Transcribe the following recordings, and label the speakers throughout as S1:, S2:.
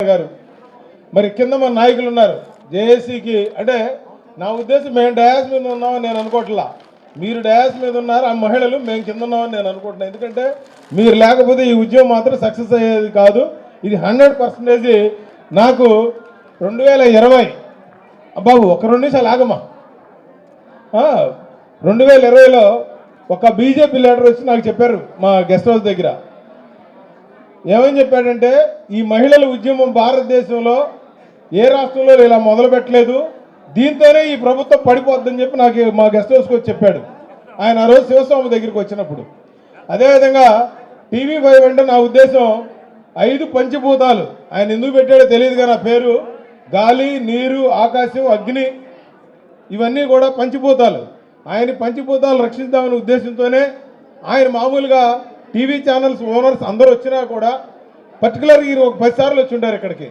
S1: గారు, మరి కింద మన నాయకులు ఉన్నారు జేఏసీకి. అంటే నా ఉద్దేశం మేము డయాస్ మీద ఉన్నామని నేను అనుకోవట్లా, మీరు డయాస్ మీద ఉన్నారు, ఆ మహిళలు మేము కింద ఉన్నామని నేను అనుకుంటున్నాను. ఎందుకంటే మీరు లేకపోతే ఈ ఉద్యమం మాత్రం సక్సెస్ అయ్యేది కాదు. ఇది 100% నాకు 2020 బాబు ఒక 2 నిమిషాలు ఆగమా, 2020లో ఒక బీజేపీ లీడర్ వచ్చి నాకు చెప్పారు మా గెస్ట్ హౌస్ దగ్గర. ఏమని చెప్పాడంటే, ఈ మహిళల ఉద్యమం భారతదేశంలో ఏ రాష్ట్రంలో ఇలా మొదలు పెట్టలేదు, దీంతోనే ఈ ప్రభుత్వం పడిపోద్దని చెప్పి నాకు మా గెస్ట్ హౌస్కి వచ్చి చెప్పాడు ఆయన ఆ రోజు శివస్వామి దగ్గరికి వచ్చినప్పుడు. అదేవిధంగా TV5 అంటే నా ఉద్దేశం 5 పంచభూతాలు, ఆయన ఎందుకు పెట్టాడో తెలియదు కానీ ఆ పేరు గాలి, నీరు, ఆకాశం, అగ్ని, ఇవన్నీ కూడా పంచభూతాలు. ఆయన పంచభూతాలు రక్షిద్దామనే ఉద్దేశంతోనే ఆయన మామూలుగా టీవీ ఛానల్స్ ఓనర్స్ అందరూ వచ్చినా కూడా పర్టికులర్గా ఈయన ఒక 10 సార్లు వచ్చి ఉంటారు ఇక్కడికి,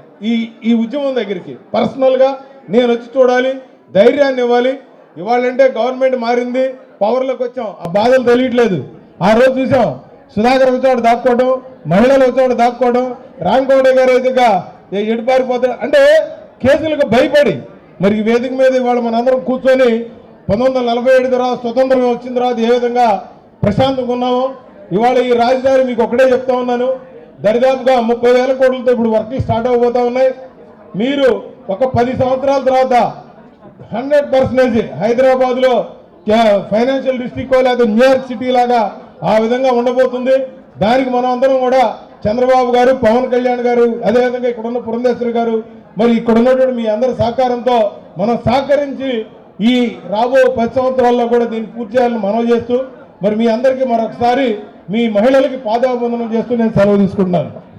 S1: ఈ ఉద్యమం దగ్గరికి. పర్సనల్గా నేను వచ్చి చూడాలి, ధైర్యాన్ని ఇవ్వాలి. ఇవాళంటే గవర్నమెంట్ మారింది, పవర్లోకి వచ్చాం, ఆ బాధలు తెలియట్లేదు. ఆ రోజు చూసాం సుధాకర్ వచ్చాడు దాక్కోవడం, మహిళలు వచ్చాడు దాక్కోవడం, రాంకోడే గారు అయితే ఎడిపారిపోతాడు అంటే కేసులకు భయపడి. మరి ఈ వేదిక మీద ఇవాళ మనందరం కూర్చొని 1947 తర్వాత స్వతంత్రం వచ్చిన తర్వాత ఏ విధంగా ప్రశాంతంగా ఉన్నామో, ఇవాళ ఈ రాజధాని మీకు ఒకటే చెప్తా ఉన్నాను, దరిదాపుగా 30,000 కోట్లతో ఇప్పుడు వర్క్లు స్టార్ట్ అవబోతా ఉన్నాయి. మీరు ఒక 10 సంవత్సరాల తర్వాత 100% హైదరాబాద్లో ఫైనాన్షియల్ డిస్ట్రిక్ట్ లేదా న్యూయార్క్ సిటీ లాగా ఆ విధంగా ఉండబోతుంది. దానికి మనం అందరం కూడా చంద్రబాబు గారు, పవన్ కళ్యాణ్ గారు, అదేవిధంగా ఇక్కడ ఉన్న పురంధేశ్వరి గారు, మరి ఇక్కడ ఉన్నటువంటి మీ అందరి సహకారంతో మనం సహకరించి ఈ రాబో 10 సంవత్సరాల్లో కూడా దీన్ని పూర్తి చేయాలని మనవి చేస్తూ, మరి మీ అందరికీ మరొకసారి మీ మహిళలకి పాదాభివందనం చేస్తూ నేను సెలవు తీసుకుంటున్నాను.